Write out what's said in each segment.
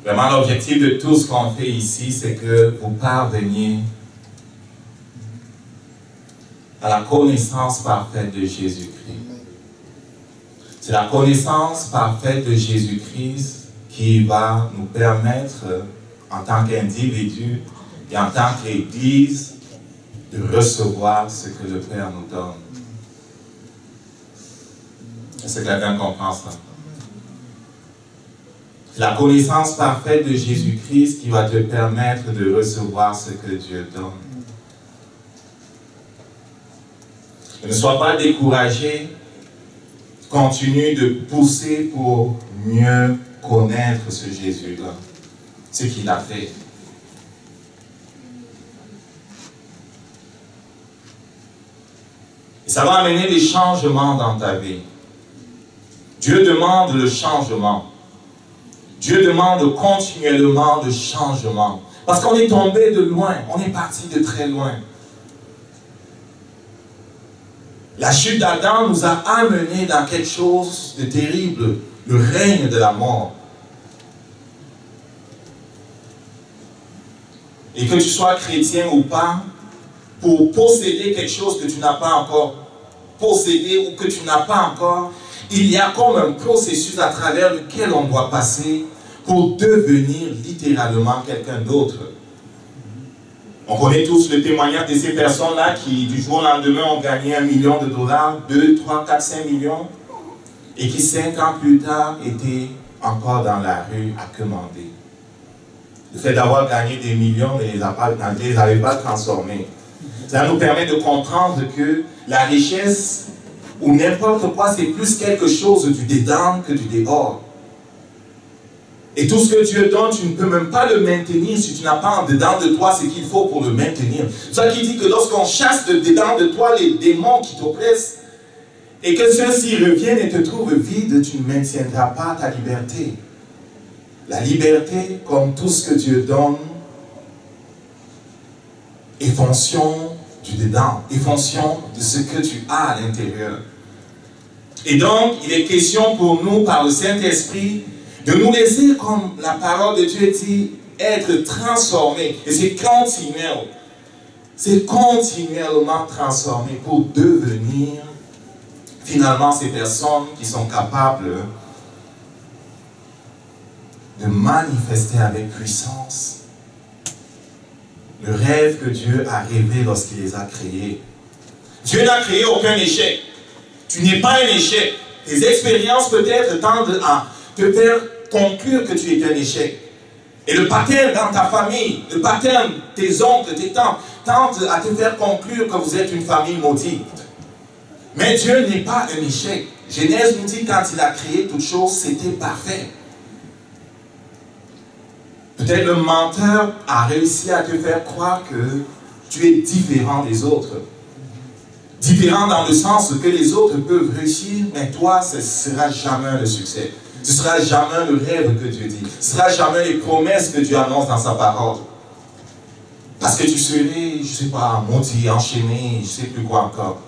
Vraiment, l'objectif de tout ce qu'on fait ici, c'est que vous parveniez à la connaissance parfaite de Jésus-Christ. C'est la connaissance parfaite de Jésus-Christ qui va nous permettre, en tant qu'individu et en tant qu'Église, de recevoir ce que le Père nous donne. Est-ce que quelqu'un comprend ça? La connaissance parfaite de Jésus-Christ qui va te permettre de recevoir ce que Dieu donne. Ne sois pas découragé, continue de pousser pour mieux connaître ce Jésus-là, ce qu'il a fait. Et ça va amener des changements dans ta vie. Dieu demande le changement. Dieu demande continuellement le changement. Parce qu'on est tombé de loin, on est parti de très loin. La chute d'Adam nous a amenés dans quelque chose de terrible, le règne de la mort. Et que tu sois chrétien ou pas, pour posséder quelque chose que tu n'as pas encore possédé ou que tu n'as pas encore, il y a comme un processus à travers lequel on doit passer pour devenir littéralement quelqu'un d'autre. On connaît tous le témoignage de ces personnes-là qui, du jour au lendemain, ont gagné $1 million, 2, 3, 4, 5 millions, et qui 5 ans plus tard étaient encore dans la rue à commander. Le fait d'avoir gagné des millions ne les avait pas transformés. Ça nous permet de comprendre que la richesse ou n'importe quoi, c'est plus quelque chose du dedans que du dehors. Et tout ce que Dieu donne, tu ne peux même pas le maintenir si tu n'as pas en dedans de toi ce qu'il faut pour le maintenir. C'est ça qui dit que lorsqu'on chasse de dedans de toi les démons qui t'oppressent, et que ceux-ci reviennent et te trouvent vide, tu ne maintiendras pas ta liberté. La liberté, comme tout ce que Dieu donne, est fonction du dedans, est fonction de ce que tu as à l'intérieur. Et donc, il est question pour nous, par le Saint-Esprit, de nous laisser, comme la parole de Dieu dit, être transformés. Et c'est continuel. C'est continuellement transformé pour devenir finalement ces personnes qui sont capables de manifester avec puissance le rêve que Dieu a rêvé lorsqu'il les a créés. Dieu n'a créé aucun échec. Tu n'es pas un échec. Tes expériences peut-être tendent à te faire conclure que tu es un échec. Et le pattern dans ta famille, le pattern, tes oncles, tes tantes, tendent à te faire conclure que vous êtes une famille maudite. Mais Dieu n'est pas un échec. Genèse nous dit quand il a créé toutes choses, c'était parfait. Peut-être le menteur a réussi à te faire croire que tu es différent des autres. Différent dans le sens que les autres peuvent réussir, mais toi, ce ne sera jamais le succès. Ce ne sera jamais le rêve que Dieu dit. Ce ne sera jamais les promesses que Dieu annonce dans sa parole. Parce que tu serais, je ne sais pas, maudit, enchaîné, je ne sais plus quoi encore.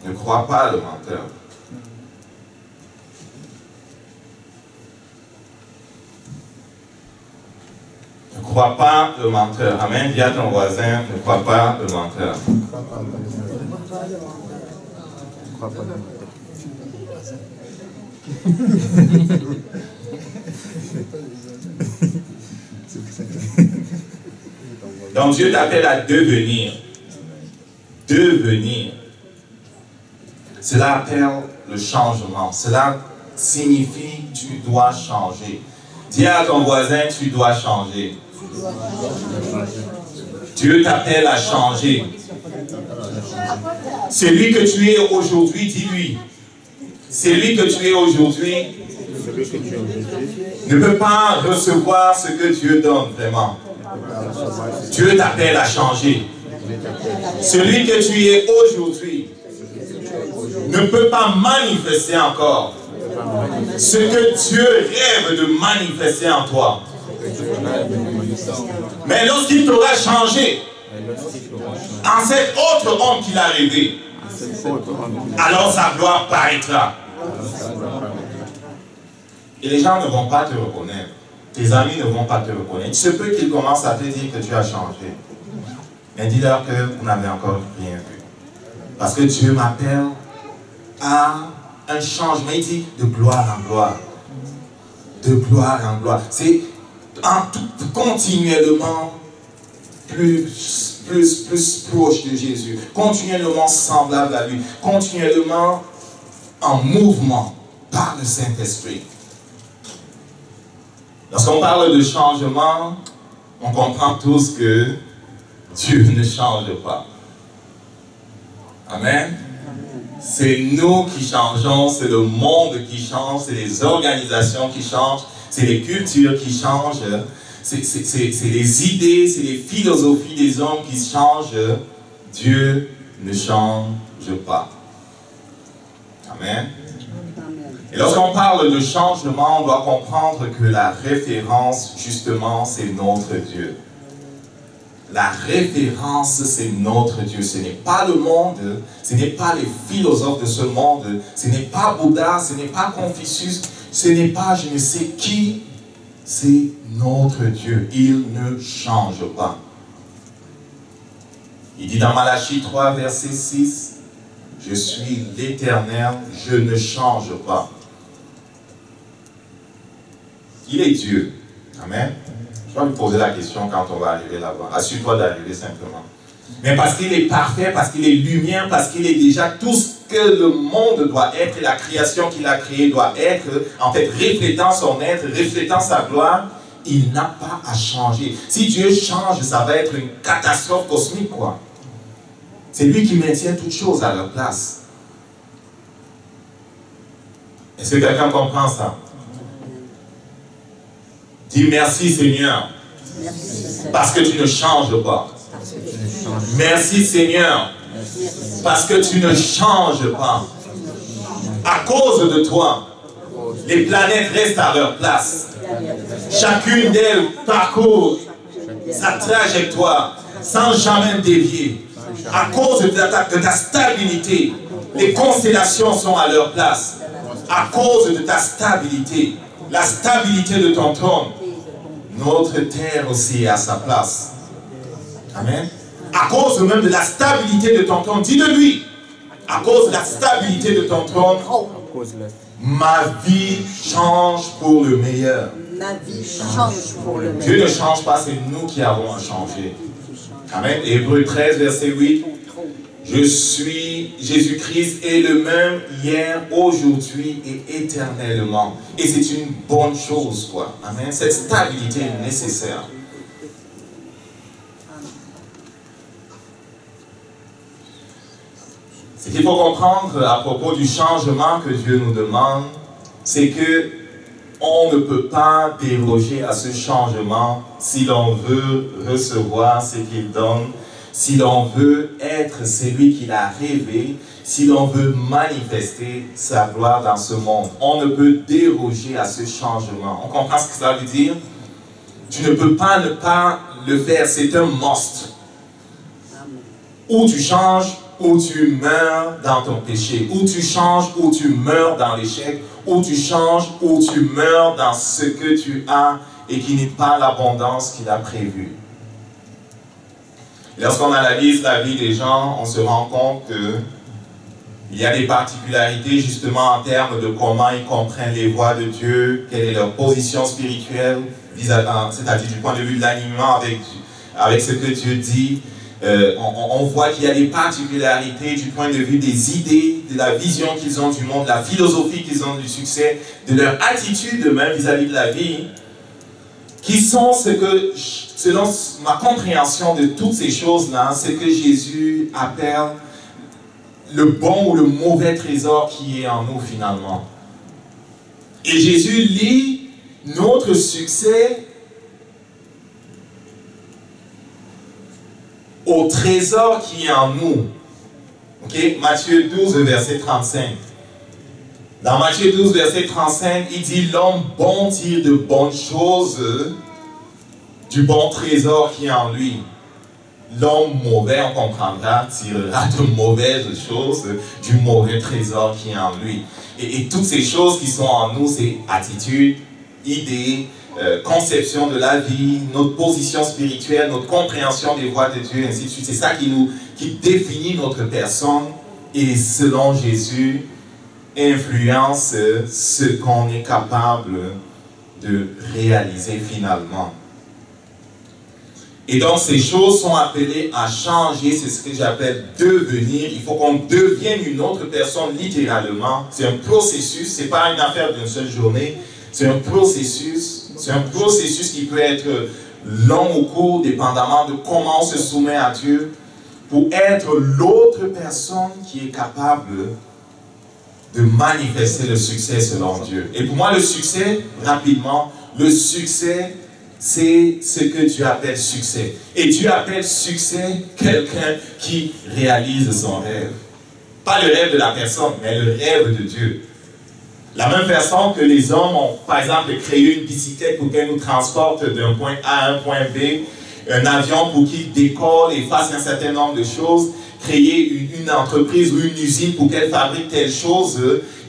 Ne crois pas le menteur. Ne crois pas le menteur. Amen. Dis à ton voisin, ne crois pas le menteur. Donc Dieu t'appelle à devenir. Devenir. Cela appelle le changement. Cela signifie que tu dois changer. Dis à ton voisin, tu dois changer. Dieu t'appelle à changer. Celui que tu es aujourd'hui, dis-lui. Celui que tu es aujourd'hui ne peut pas recevoir ce que Dieu donne vraiment. Dieu t'appelle à changer. Celui que tu es aujourd'hui ne peut pas manifester encore ce que Dieu rêve de manifester en toi. Mais lorsqu'il t'aura changé en cet autre homme qu'il a rêvé, alors sa gloire paraîtra. Et les gens ne vont pas te reconnaître. Tes amis ne vont pas te reconnaître. Il se peut qu'ils commencent à te dire que tu as changé. Mais dis-leur que vous n'avez encore rien vu. Parce que Dieu m'appelle à un changement, il dit, de gloire en gloire. De gloire en gloire. C'est continuellement plus proche de Jésus, continuellement semblable à lui, continuellement en mouvement par le Saint-Esprit. Lorsqu'on parle de changement, on comprend tous que Dieu ne change pas. Amen. C'est nous qui changeons, c'est le monde qui change, c'est les organisations qui changent, c'est les cultures qui changent, c'est les idées, c'est les philosophies des hommes qui changent. Dieu ne change pas. Amen. Et lorsqu'on parle de changement, on doit comprendre que la référence, justement, c'est notre Dieu. La référence, c'est notre Dieu. Ce n'est pas le monde, ce n'est pas les philosophes de ce monde, ce n'est pas Bouddha, ce n'est pas Confucius, ce n'est pas je ne sais qui, c'est notre Dieu. Il ne change pas. Il dit dans Malachie 3, verset 6, « Je suis l'Éternel, je ne change pas. » Il est Dieu. Amen. Je vais lui poser la question quand on va arriver là-bas. Assure-toi d'arriver simplement. Mais parce qu'il est parfait, parce qu'il est lumière, parce qu'il est déjà tout ce que le monde doit être, et la création qu'il a créée doit être, en fait, reflétant son être, reflétant sa gloire, il n'a pas à changer. Si Dieu change, ça va être une catastrophe cosmique, quoi. C'est lui qui maintient toutes choses à leur place. Est-ce que quelqu'un comprend ça? Dis merci Seigneur, parce que tu ne changes pas. Merci Seigneur, parce que tu ne changes pas. À cause de toi, les planètes restent à leur place. Chacune d'elles parcourt sa trajectoire sans jamais dévier. À cause de ta stabilité, les constellations sont à leur place. À cause de ta stabilité, la stabilité de ton trône, notre terre aussi est à sa place. Amen. À cause même de la stabilité de ton trône, dis-le lui. À cause de la stabilité de ton trône, ma vie change pour le meilleur. Ma vie change pour le meilleur. Dieu ne change pas, c'est nous qui avons à changer. Amen. Hébreux 13, verset 8. Je suis, Jésus-Christ est le même hier, aujourd'hui et éternellement. Et c'est une bonne chose, quoi. Amen. Cette stabilité est nécessaire. Ce qu'il faut comprendre à propos du changement que Dieu nous demande, c'est que on ne peut pas déroger à ce changement si l'on veut recevoir ce qu'il donne, si l'on veut être celui qu'il a rêvé, si l'on veut manifester sa gloire dans ce monde. On ne peut déroger à ce changement. On comprend ce que ça veut dire? Tu ne peux pas ne pas le faire, c'est un must. Ou tu changes, ou tu meurs dans ton péché. Ou tu changes, ou tu meurs dans l'échec. Ou tu changes, ou tu meurs dans ce que tu as et qui n'est pas l'abondance qu'il a prévue. Lorsqu'on analyse la vie des gens, on se rend compte qu'il y a des particularités justement en termes de comment ils comprennent les voies de Dieu, quelle est leur position spirituelle, c'est-à-dire du point de vue de l'alignement avec ce que Dieu dit. On voit qu'il y a des particularités du point de vue des idées, de la vision qu'ils ont du monde, de la philosophie qu'ils ont du succès, de leur attitude même vis-à-vis de la vie, qui sont ce que, selon ma compréhension de toutes ces choses-là, ce que Jésus appelle le bon ou le mauvais trésor qui est en nous finalement. Et Jésus lie notre succès au trésor qui est en nous. Okay? Matthieu 12, verset 35. Dans Matthieu 12, verset 35, il dit « L'homme bon tire de bonnes choses du bon trésor qui est en lui. l'homme mauvais, on comprendra, tirera de mauvaises choses, du mauvais trésor qui est en lui. Et toutes ces choses qui sont en nous, c'est attitude, idée, conception de la vie, notre position spirituelle, notre compréhension des voies de Dieu, ainsi de suite. C'est ça qui définit notre personne et selon Jésus, influence ce qu'on est capable de réaliser finalement. Et donc ces choses sont appelées à changer, c'est ce que j'appelle devenir. Il faut qu'on devienne une autre personne littéralement. C'est un processus, c'est pas une affaire d'une seule journée. C'est un processus qui peut être long ou court, dépendamment de comment on se soumet à Dieu, pour être l'autre personne qui est capable de manifester le succès selon Dieu. Et pour moi, le succès, rapidement, le succès, c'est ce que Dieu appelle succès. Et Dieu appelle succès quelqu'un qui réalise son rêve. Pas le rêve de la personne, mais le rêve de Dieu. La même façon que les hommes ont, par exemple, créé une bicyclette pour qu'elle nous transporte d'un point A à un point B, un avion pour qu'il décolle et fasse un certain nombre de choses, créer une entreprise ou une usine pour qu'elle fabrique telle chose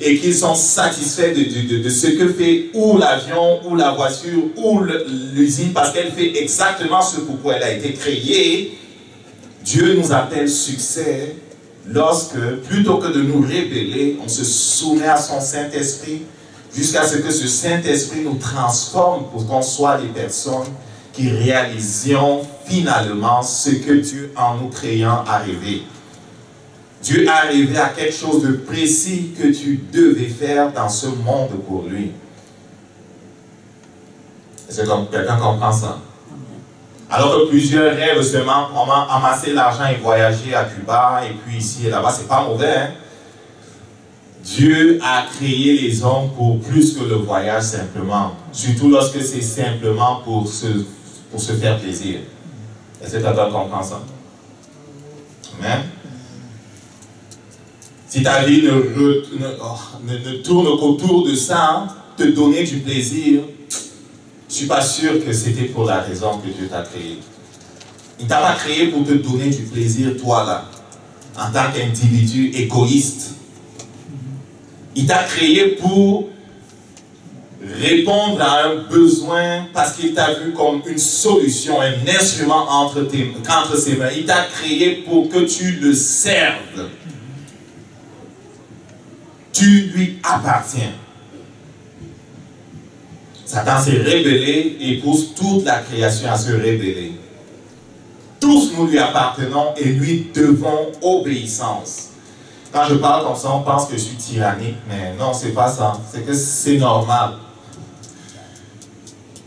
et qu'ils sont satisfaits de ce que fait ou l'avion, ou la voiture, ou l'usine parce qu'elle fait exactement ce pourquoi elle a été créée. Dieu nous appelle succès lorsque, plutôt que de nous révéler, on se soumet à son Saint-Esprit jusqu'à ce que ce Saint-Esprit nous transforme pour qu'on soit des personnes qui réalisions finalement ce que Dieu, en nous créant, a rêvé. Dieu a rêvé à quelque chose de précis que tu devais faire dans ce monde pour lui. Est-ce que quelqu'un comprend ça? Alors que plusieurs rêvent seulement comment amasser l'argent et voyager à Cuba, et puis ici et là-bas, c'est pas mauvais, hein? Dieu a créé les hommes pour plus que le voyage simplement. Surtout lorsque c'est simplement pour se faire plaisir. Est-ce que quelqu'un comprend ça? Amen. Si ta vie ne tourne qu'autour de ça, hein, te donner du plaisir, je ne suis pas sûr que c'était pour la raison que Dieu t'a créé. Il ne t'a pas créé pour te donner du plaisir, toi là, en tant qu'individu égoïste. Il t'a créé pour répondre à un besoin parce qu'il t'a vu comme une solution, un instrument entre ses mains. Il t'a créé pour que tu le serves. Tu lui appartiens. Satan s'est rébellé et pousse toute la création à se révéler. Tous nous lui appartenons et lui devons obéissance. Quand je parle comme ça, on pense que je suis tyrannique, mais non, c'est pas ça. C'est que c'est normal.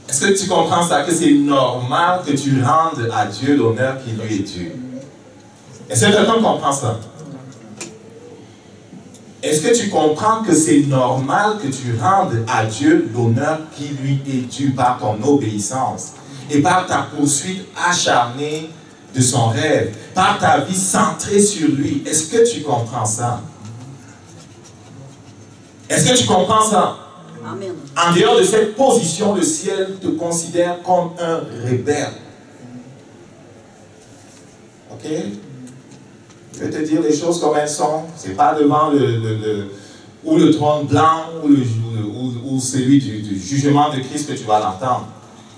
Est-ce que tu comprends ça? Que c'est normal que tu rendes à Dieu l'honneur qui lui est dû. Est-ce que quelqu'un comprend ça? Est-ce que tu comprends que c'est normal que tu rendes à Dieu l'honneur qui lui est dû par ton obéissance et par ta poursuite acharnée de son rêve, par ta vie centrée sur lui? Est-ce que tu comprends ça? Est-ce que tu comprends ça? Amen. En dehors de cette position, le ciel te considère comme un rebelle. Ok? Je vais te dire les choses comme elles sont. Ce n'est pas devant le trône blanc ou celui du jugement de Christ que tu vas l'entendre.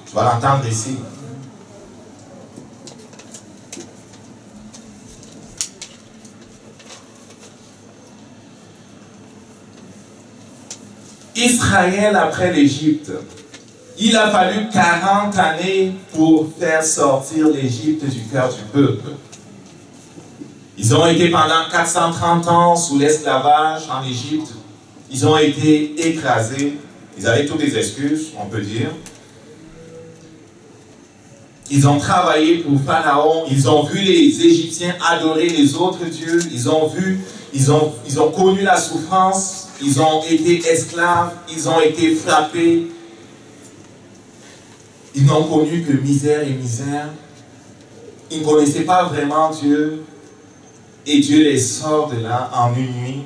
Tu vas l'entendre ici. Israël après l'Égypte. Il a fallu 40 années pour faire sortir l'Égypte du cœur du peuple. Ils ont été pendant 430 ans sous l'esclavage en Égypte. Ils ont été écrasés. Ils avaient toutes les excuses, on peut dire. Ils ont travaillé pour Pharaon. Ils ont vu les Égyptiens adorer les autres dieux. Ils ont connu la souffrance. Ils ont été esclaves. Ils ont été frappés. Ils n'ont connu que misère et misère. Ils ne connaissaient pas vraiment Dieu. Et Dieu les sort de là en une nuit.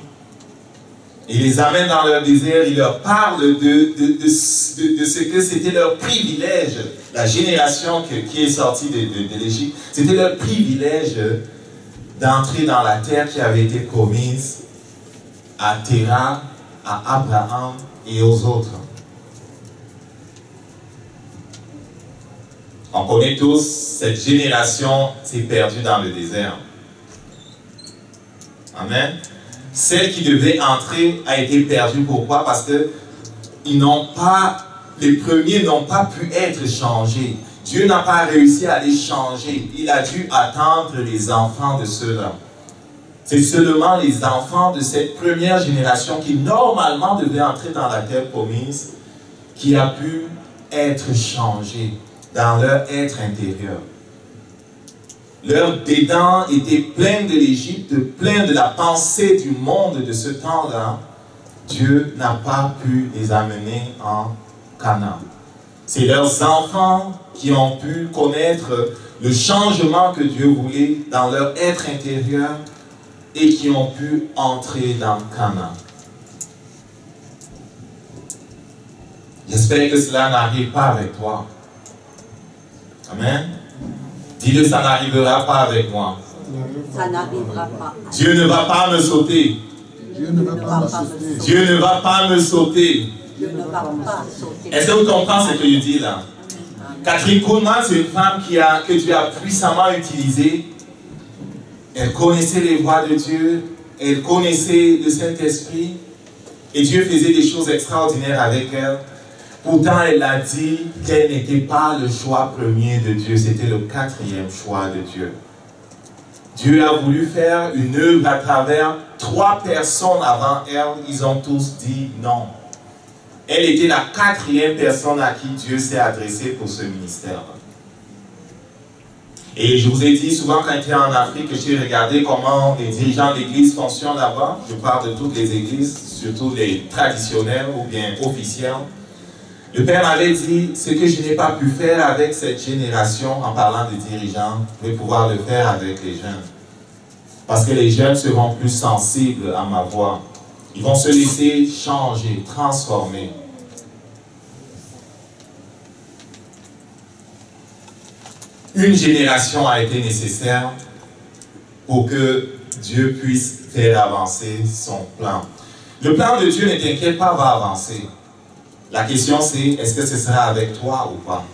Il les amène dans leur désert, il leur parle de ce que c'était leur privilège. La génération qui est sortie de l'Égypte, c'était leur privilège d'entrer dans la terre qui avait été promise à Terah, à Abraham et aux autres. On connaît tous, cette génération s'est perdue dans le désert. Amen. Celle qui devait entrer a été perdue. Pourquoi? Parce que les premiers n'ont pas pu être changés. Dieu n'a pas réussi à les changer. Il a dû attendre les enfants de ceux-là. C'est seulement les enfants de cette première génération qui normalement devaient entrer dans la terre promise qui a pu être changés dans leur être intérieur. Leurs dédains étaient pleins de l'Égypte, pleins de la pensée du monde de ce temps-là. Dieu n'a pas pu les amener en Canaan. C'est leurs enfants qui ont pu connaître le changement que Dieu voulait dans leur être intérieur et qui ont pu entrer dans Canaan. J'espère que cela n'arrive pas avec toi. Amen. Dis-le, ça n'arrivera pas avec moi. Ça n'arrivera pas. Dieu ne va pas me sauter. Dieu ne va pas me sauter. Dieu ne va pas me sauter. Dieu ne va pas sauter. Est-ce que vous comprenez ce que je dis là? Catherine Kuhlman, c'est une femme que Dieu a puissamment utilisée. Elle connaissait les voies de Dieu. Elle connaissait le Saint-Esprit. Et Dieu faisait des choses extraordinaires avec elle. Pourtant, elle a dit qu'elle n'était pas le choix premier de Dieu. C'était le 4e choix de Dieu. Dieu a voulu faire une œuvre à travers 3 personnes avant elle. Ils ont tous dit non. Elle était la 4e personne à qui Dieu s'est adressé pour ce ministère. Et je vous ai dit souvent quand j'étais en Afrique, j'ai regardé comment les dirigeants de l'église fonctionnent là-bas. Je parle de toutes les églises, surtout les traditionnelles ou bien officielles. Le Père m'avait dit, ce que je n'ai pas pu faire avec cette génération en parlant des dirigeants, je vais pouvoir le faire avec les jeunes. Parce que les jeunes seront plus sensibles à ma voix. Ils vont se laisser changer, transformer. Une génération a été nécessaire pour que Dieu puisse faire avancer son plan. Le plan de Dieu, ne t'inquiète pas, va avancer. La question c'est, est-ce que ce sera avec toi ou pas?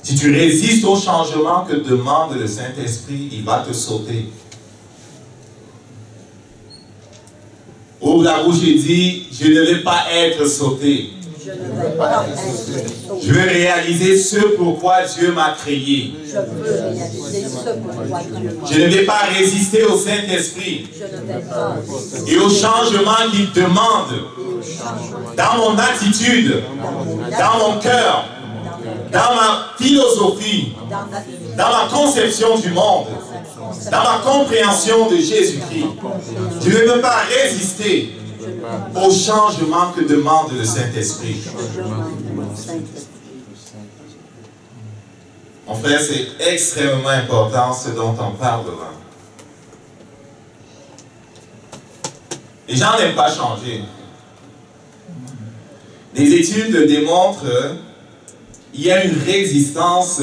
Si tu résistes au changement que demande le Saint-Esprit, il va te sauter. Ouvre la bouche et dis, je ne vais pas être sauté. Je ne vais pas être sauté. Je veux réaliser ce pourquoi Dieu m'a créé. Je veux réaliser ce pourquoi Dieu m'a Je ne vais pas résister au Saint-Esprit Je ne vais pas résister et au changement qu'il demande au changement dans mon attitude, dans mon cœur, dans ma philosophie, dans ma vie, dans ma conception du monde, dans ma compréhension de Jésus-Christ. Je ne veux pas résister au changement que demande le Saint-Esprit. Mon frère, c'est extrêmement important ce dont on parle là. Les gens n'aiment pas changer. Les études démontrent qu'il y a une résistance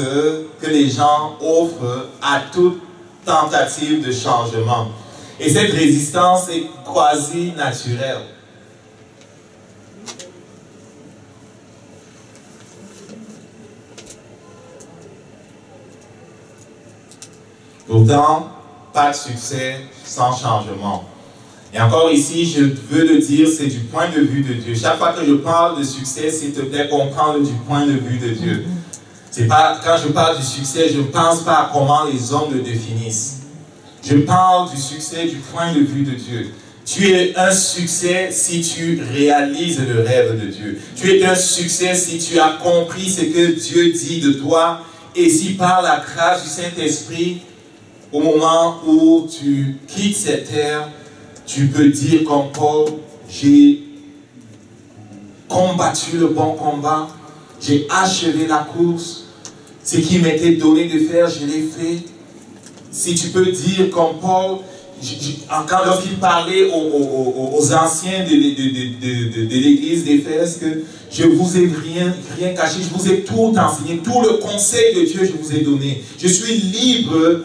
que les gens offrent à toute tentative de changement. Et cette résistance est quasi naturelle. Pourtant, pas de succès sans changement. Et encore ici, je veux le dire, c'est du point de vue de Dieu. Chaque fois que je parle de succès, s'il te plaît, comprends-le du point de vue de Dieu. C'est pas, quand je parle du succès, je ne pense pas à comment les hommes le définissent. Je parle du succès du point de vue de Dieu. Tu es un succès si tu réalises le rêve de Dieu. Tu es un succès si tu as compris ce que Dieu dit de toi et si par la grâce du Saint-Esprit, au moment où tu quittes cette terre, tu peux dire comme Paul, j'ai combattu le bon combat, j'ai achevé la course, ce qui m'était donné de faire, je l'ai fait. Si tu peux dire comme Paul, lorsqu'il parlait aux anciens de l'église d'Éphèse, que je vous ai rien caché, je vous ai tout enseigné, tout le conseil de Dieu je vous ai donné. Je suis libre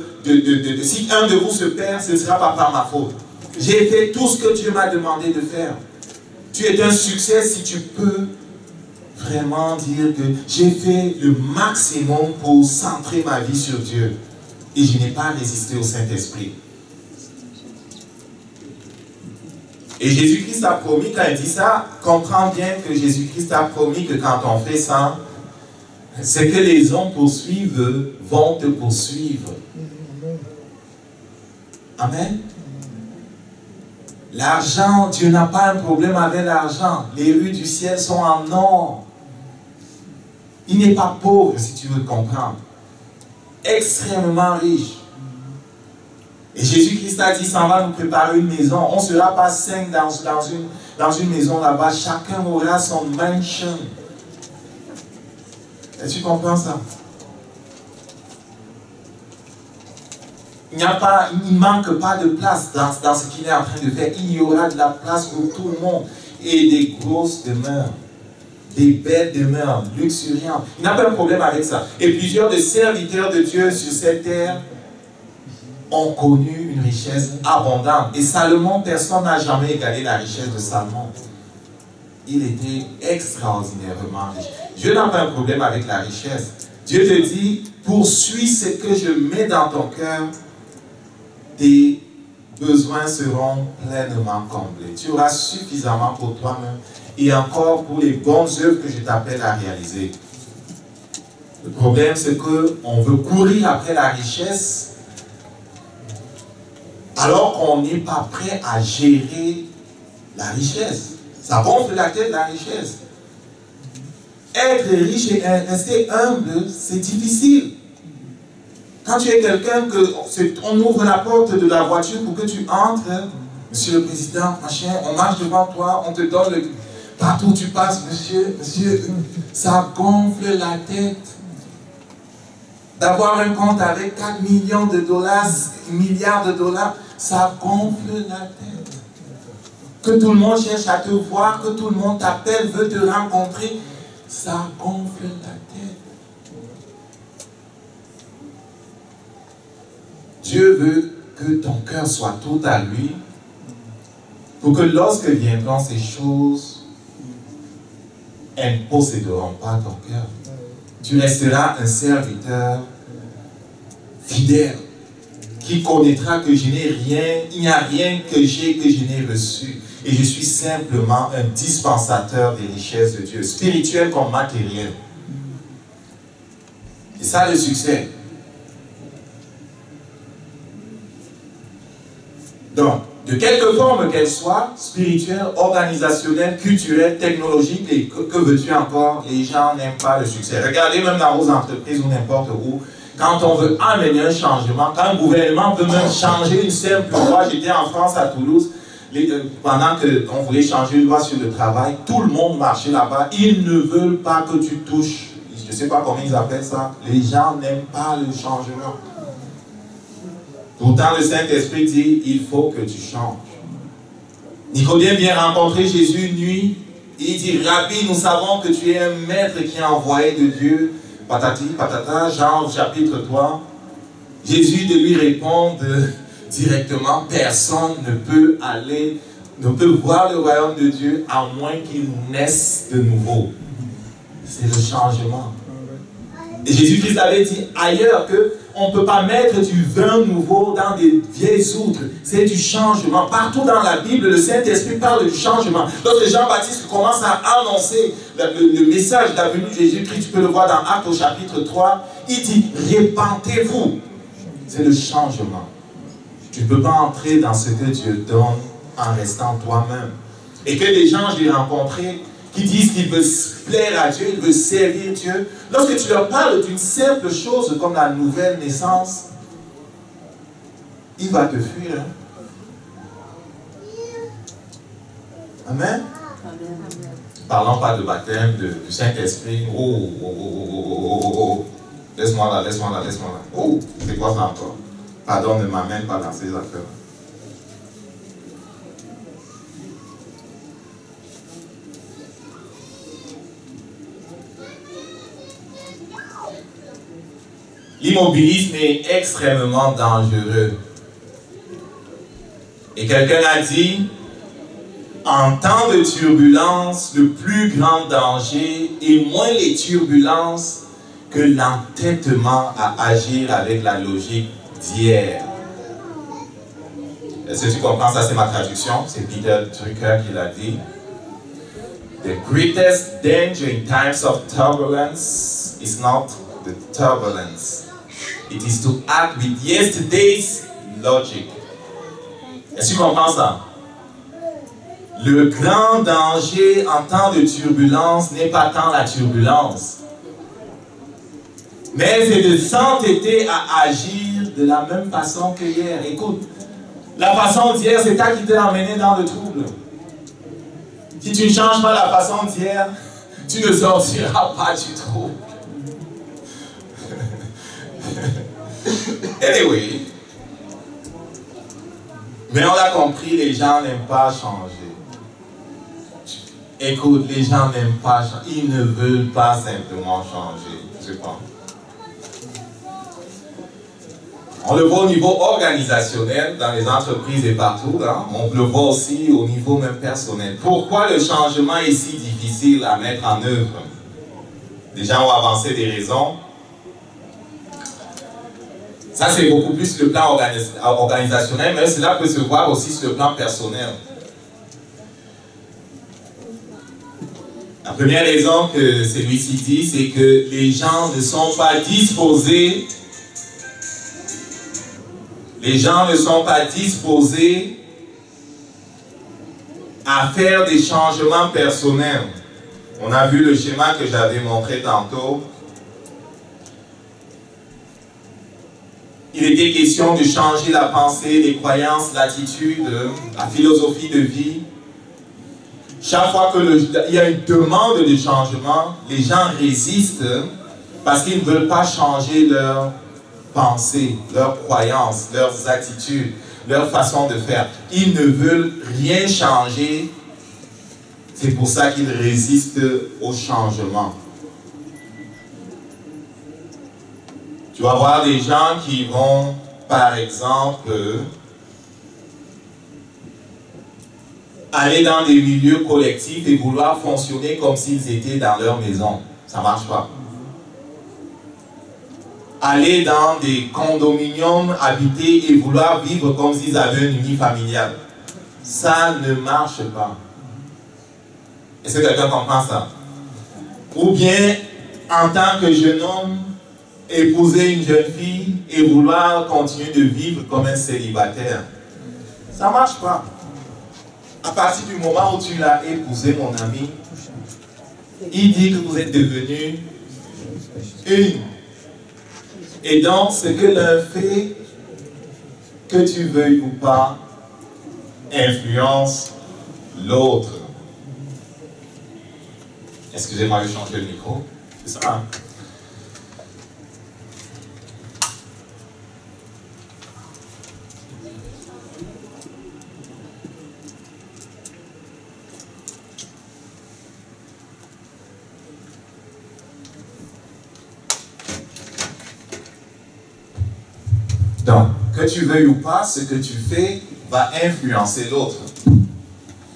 si un de vous se perd, ce ne sera pas par ma faute. J'ai fait tout ce que Dieu m'a demandé de faire. Tu es un succès si tu peux vraiment dire que j'ai fait le maximum pour centrer ma vie sur Dieu. Et je n'ai pas résisté au Saint-Esprit. Et Jésus-Christ a promis, quand il dit ça, comprends bien que Jésus-Christ a promis que quand on fait ça, c'est que les hommes vont te poursuivre. Amen. L'argent, Dieu n'a pas un problème avec l'argent. Les rues du ciel sont en or. Il n'est pas pauvre, si tu veux comprendre. Extrêmement riche. Et Jésus-Christ a dit, s'en va nous préparer une maison. On ne sera pas 5 dans une maison là-bas. Chacun aura son mansion. Est-ce que tu comprends ça? Il ne manque pas de place dans ce qu'il est en train de faire. Il y aura de la place pour tout le monde. Et des grosses demeures. Des belles demeures luxuriantes. Il n'a pas un problème avec ça. Et plusieurs des serviteurs de Dieu sur cette terre ont connu une richesse abondante. Et Salomon, personne n'a jamais égalé la richesse de Salomon. Il était extraordinairement riche. Dieu n'a pas un problème avec la richesse. Dieu te dit, poursuis ce que je mets dans ton cœur, tes besoins seront pleinement comblés. Tu auras suffisamment pour toi-même et encore pour les bonnes œuvres que je t'appelle à réaliser. Le problème, c'est qu'on veut courir après la richesse alors qu'on n'est pas prêt à gérer la richesse. Ça gonfle la tête, la richesse. Être riche et rester humble, c'est difficile. Quand tu es quelqu'un on ouvre la porte de la voiture pour que tu entres, monsieur le président, machin, on marche devant toi, on te donne partout où tu passes, monsieur, ça gonfle la tête. D'avoir un compte avec 4 millions de dollars, milliards de dollars, ça gonfle la tête. Que tout le monde cherche à te voir, que tout le monde t'appelle, veut te rencontrer, ça gonfle la tête. Dieu veut que ton cœur soit tout à lui, pour que lorsque viendront ces choses, elles ne posséderont pas ton cœur. Tu resteras un serviteur fidèle, qui connaîtra que je n'ai rien, il n'y a rien que j'ai que je n'ai reçu. Et je suis simplement un dispensateur des richesses de Dieu, spirituel comme matériel. C'est ça le succès. Donc, de quelque forme qu'elle soit, spirituelle, organisationnelle, culturelle, technologique, et que veux-tu encore, les gens n'aiment pas le succès. Regardez même dans vos entreprises ou n'importe où, quand on veut amener un changement, quand un gouvernement peut même changer une simple loi, j'étais en France à Toulouse, pendant qu'on voulait changer une loi sur le travail, tout le monde marchait là-bas, ils ne veulent pas que tu touches, je ne sais pas comment ils appellent ça, les gens n'aiment pas le changement. Pourtant, le Saint-Esprit dit, il faut que tu changes. Nicodème vient rencontrer Jésus une nuit. Il dit, Rabbi, nous savons que tu es un maître qui est envoyé de Dieu. Patati, patata, Jean chapitre 3. Jésus de lui répond directement, personne ne peut voir le royaume de Dieu à moins qu'il naisse de nouveau. C'est le changement. Et Jésus-Christ avait dit ailleurs qu'on ne peut pas mettre du vin nouveau dans des vieilles outres. C'est du changement. Partout dans la Bible, le Saint-Esprit parle du changement. Lorsque Jean-Baptiste commence à annoncer le message de la venue de Jésus-Christ, tu peux le voir dans Actes au chapitre 3, il dit, répentez-vous. C'est le changement. Tu ne peux pas entrer dans ce que Dieu donne en restant toi-même. Et que les gens, j'ai rencontré, qui disent qu'ils veulent plaire à Dieu, ils veulent servir Dieu. Lorsque tu leur parles d'une simple chose comme la nouvelle naissance, il va te fuir. Hein? Amen. Parlons pas de baptême, du Saint-Esprit. Oh. Laisse-moi là. Oh, c'est quoi ça encore? Pardon, ne m'amène pas dans ces affaires. Laisse-moi là. Laisse-moi là. Laisse-moi là. Oh, c'est quoi ça encore? Parlons pas de baptême, du Saint-Esprit. Oh, laisse-moi là. Laisse-moi là. Laisse-moi là. Oh, c'est quoi ça encore? Pardon, ne m'amène pas dans ces affaires. Laisse-moi là. L'immobilisme est extrêmement dangereux. Et quelqu'un a dit, en temps de turbulence, le plus grand danger est moins les turbulences que l'entêtement à agir avec la logique d'hier. Est-ce que tu comprends ça? C'est ma traduction. C'est Peter Drucker qui l'a dit. The greatest danger in times of turbulence is not the turbulence. It is to act with yesterday's logic. Est-ce que tu comprends ça? Le grand danger en temps de turbulence n'est pas tant la turbulence, mais c'est de s'entêter à agir de la même façon que hier. Écoute, la façon d'hier, c'est toi qui t'es emmené dans le trouble. Si tu ne changes pas la façon d'hier, tu ne sortiras pas du trouble. Anyway, mais on l'a compris, les gens n'aiment pas changer. Écoute, les gens n'aiment pas changer. Ils ne veulent pas simplement changer. Je pense. On le voit au niveau organisationnel, dans les entreprises et partout. Hein? On le voit aussi au niveau même personnel. Pourquoi le changement est si difficile à mettre en œuvre? Les gens ont avancé des raisons. Ça, c'est beaucoup plus le plan organisationnel, mais cela peut se voir aussi sur le plan personnel. La première raison que celui-ci dit, c'est que les gens ne sont pas disposés. Les gens ne sont pas disposés à faire des changements personnels. On a vu le schéma que j'avais montré tantôt. Il était question de changer la pensée, les croyances, l'attitude, la philosophie de vie. Chaque fois qu'il y a une demande de changement, les gens résistent parce qu'ils ne veulent pas changer leur pensée, leurs croyances, leurs attitudes, leur façon de faire. Ils ne veulent rien changer. C'est pour ça qu'ils résistent au changement. Tu vas voir des gens qui vont, par exemple, aller dans des milieux collectifs et vouloir fonctionner comme s'ils étaient dans leur maison. Ça ne marche pas. Aller dans des condominiums habités et vouloir vivre comme s'ils avaient une vie familiale. Ça ne marche pas. Est-ce que quelqu'un comprend ça? Ou bien, en tant que jeune homme, épouser une jeune fille et vouloir continuer de vivre comme un célibataire. Ça ne marche pas. À partir du moment où tu l'as épousé, mon ami, il dit que vous êtes devenus une. Et donc, ce que l'un fait, que tu veuilles ou pas, influence l'autre. Excusez-moi, je change le micro. C'est ça, hein? Donc, que tu veuilles ou pas, ce que tu fais va influencer l'autre.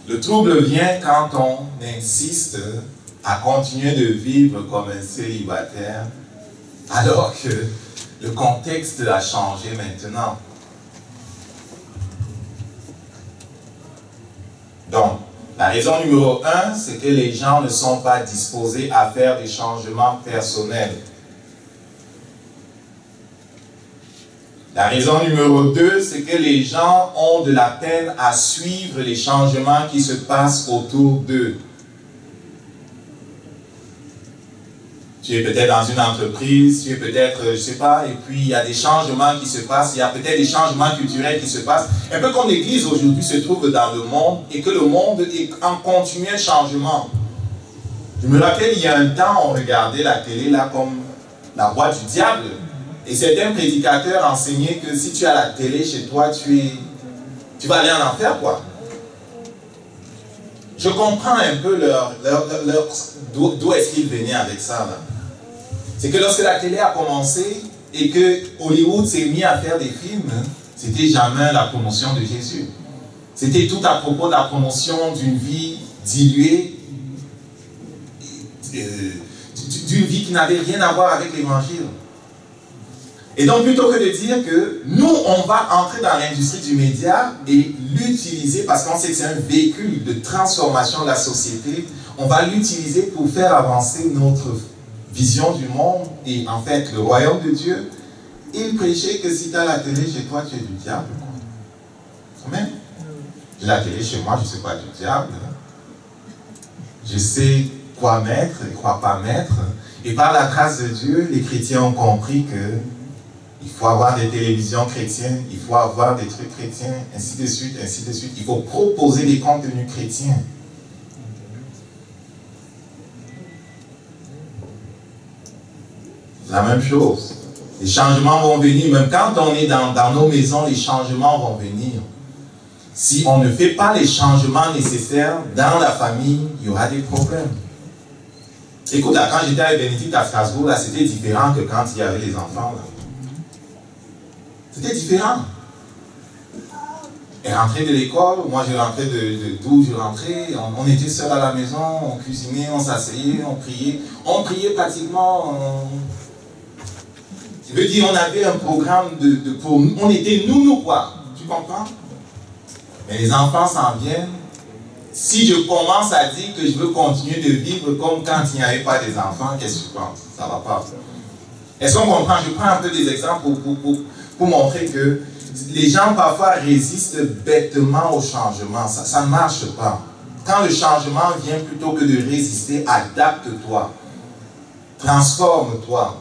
Le trouble vient quand on insiste à continuer de vivre comme un célibataire, alors que le contexte a changé maintenant. Donc, la raison numéro 1, c'est que les gens ne sont pas disposés à faire des changements personnels. La raison numéro 2, c'est que les gens ont de la peine à suivre les changements qui se passent autour d'eux. Tu es peut-être dans une entreprise, tu es peut-être, je ne sais pas, et puis il y a des changements qui se passent, il y a peut-être des changements culturels qui se passent. Un peu comme l'Église aujourd'hui se trouve dans le monde et que le monde est en continuel changement. Je me rappelle, il y a un temps, on regardait la télé là comme la voix du diable. Et certains prédicateurs enseignaient que si tu as la télé chez toi, tu vas aller en enfer, quoi. Je comprends un peu d'où est-ce qu'ils venaient avec ça, là. C'est que lorsque la télé a commencé, et que Hollywood s'est mis à faire des films, c'était jamais la promotion de Jésus. C'était tout à propos de la promotion d'une vie diluée, d'une vie qui n'avait rien à voir avec l'évangile. Et donc, plutôt que de dire que nous, on va entrer dans l'industrie du média et l'utiliser, parce qu'on sait que c'est un véhicule de transformation de la société, on va l'utiliser pour faire avancer notre vision du monde et en fait le royaume de Dieu. Il prêchait que si tu as la télé chez toi, tu es du diable. Amen. J'ai la télé chez moi, je ne suis pas du diable. Je sais quoi mettre et quoi pas mettre. Et par la grâce de Dieu, les chrétiens ont compris que il faut avoir des télévisions chrétiennes, il faut avoir des trucs chrétiens, ainsi de suite, ainsi de suite. Il faut proposer des contenus chrétiens. La même chose. Les changements vont venir. Même quand on est dans nos maisons, les changements vont venir. Si on ne fait pas les changements nécessaires dans la famille, il y aura des problèmes. Écoute, là, quand j'étais avec Bénédicte à Strasbourg, là, c'était différent que quand il y avait les enfants. C'était différent. Elle rentrait de l'école, moi je rentrais d'où je rentrais, on était seuls à la maison, on cuisinait, on s'asseyait, on priait pratiquement. Je veux dire, on avait un programme pour nous, on était nous quoi, tu comprends? Mais les enfants s'en viennent. Si je commence à dire que je veux continuer de vivre comme quand il n'y avait pas des enfants, qu'est-ce que tu penses? Ça ne va pas. Est-ce qu'on comprend? Je prends un peu des exemples pour montrer que les gens parfois résistent bêtement au changement. Ça ne marche pas. Quand le changement vient, plutôt que de résister, adapte-toi. Transforme-toi.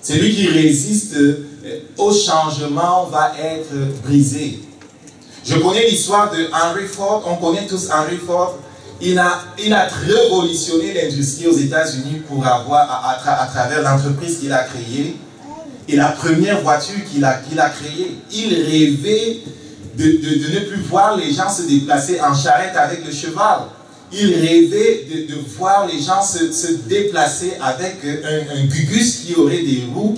Celui qui résiste au changement va être brisé. Je connais l'histoire de Henry Ford. On connaît tous Henry Ford. Il a révolutionné l'industrie aux États-Unis pour avoir, à travers l'entreprise qu'il a créée. Et la première voiture qu'il a créée, il rêvait de ne plus voir les gens se déplacer en charrette avec le cheval. Il rêvait de voir les gens se déplacer avec un gugus qui aurait des roues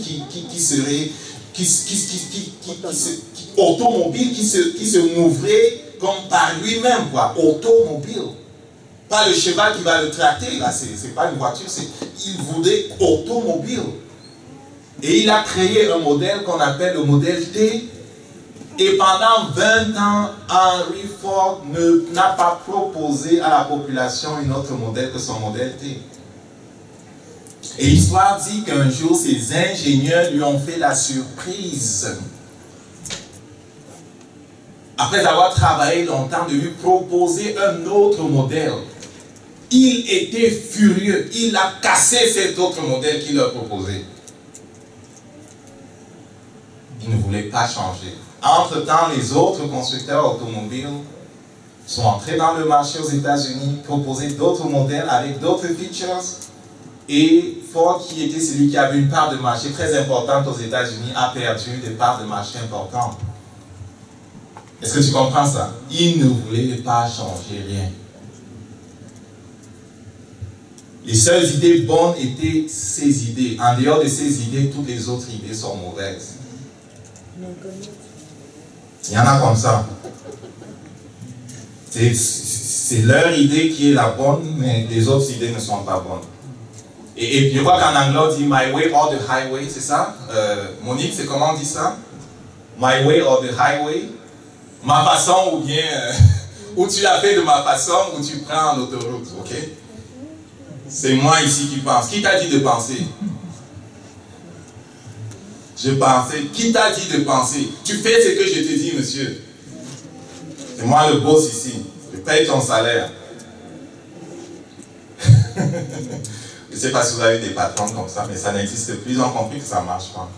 automobile qui se mouvrait comme par lui-même, quoi. Automobile. Pas le cheval qui va le tracter, là, c'est pas une voiture, il voulait automobile. Et il a créé un modèle qu'on appelle le modèle T. Et pendant 20 ans, Henry Ford n'a pas proposé à la population un autre modèle que son modèle T. Et l'histoire dit qu'un jour, ses ingénieurs lui ont fait la surprise, après avoir travaillé longtemps, de lui proposer un autre modèle. Il était furieux. Il a cassé cet autre modèle qu'il leur proposait. Il ne voulait pas changer. Entre-temps, les autres constructeurs automobiles sont entrés dans le marché aux États-Unis, proposaient d'autres modèles avec d'autres features. Et Ford, qui était celui qui avait une part de marché très importante aux États-Unis, a perdu des parts de marché importantes. Est-ce que tu comprends ça? Il ne voulait pas changer rien. Les seules idées bonnes étaient ses idées. En dehors de ses idées, toutes les autres idées sont mauvaises. Il y en a comme ça. C'est leur idée qui est la bonne, mais les autres idées ne sont pas bonnes. Et je crois qu'en anglais, on dit my way or the highway, c'est ça? Monique, c'est comment on dit ça? My way or the highway? Ma façon ou bien, ou tu l'as fait de ma façon ou tu prends l'autoroute, ok? C'est moi ici qui pense. Qui t'a dit de penser? Je pensais. Qui t'a dit de penser? Tu fais ce que je te dis, monsieur. C'est moi le boss ici. Je paye ton salaire. Je ne sais pas si vous avez des patrons comme ça, mais ça n'existe plus. Ils ont compris que ça ne marche pas.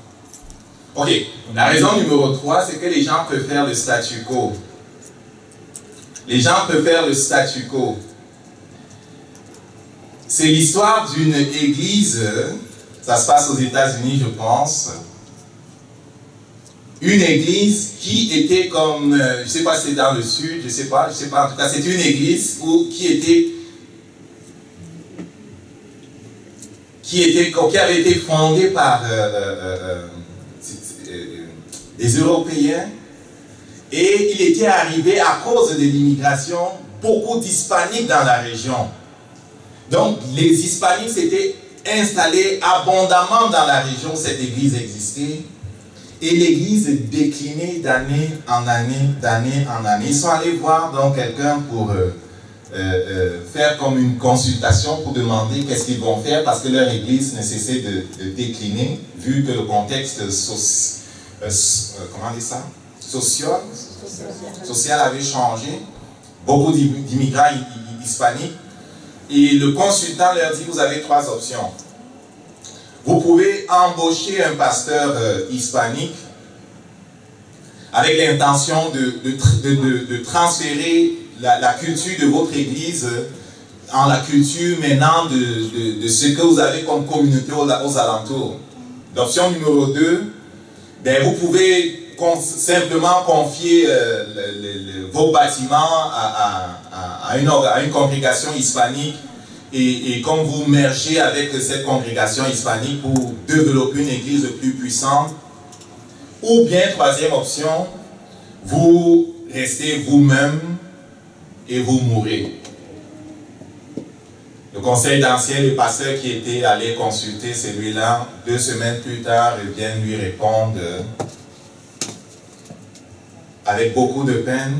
Ok. La raison numéro 3, c'est que les gens préfèrent le statu quo. Les gens préfèrent le statu quo. C'est l'histoire d'une église, ça se passe aux États-Unis, je pense. Une église qui était comme, je ne sais pas si c'est dans le sud, je ne sais pas, en tout cas, c'est une église qui qui avait été fondée par des Européens. Et il était arrivé à cause de l'immigration, beaucoup d'hispaniques dans la région. Donc les hispaniques s'étaient installés abondamment dans la région où cette église existait. Et l'église déclinait d'année en année, d'année en année. Ils sont allés voir donc quelqu'un pour faire comme une consultation pour demander qu'est-ce qu'ils vont faire parce que leur église ne cessait de décliner vu que le contexte comment dire ça? Social avait changé. Beaucoup d'immigrants hispaniques. Et le consultant leur dit, vous avez 3 options. Vous pouvez embaucher un pasteur hispanique avec l'intention de transférer la culture de votre église en la culture maintenant de ce que vous avez comme communauté aux alentours. L'option numéro 2, ben vous pouvez simplement confier vos bâtiments à une congrégation hispanique et comme vous mergez avec cette congrégation hispanique pour développer une église plus puissante. Ou bien, 3e option, vous restez vous-même et vous mourrez. Le conseil d'anciens, le pasteur qui était allé consulter celui-là, 2 semaines plus tard, il vient lui répondre avec beaucoup de peine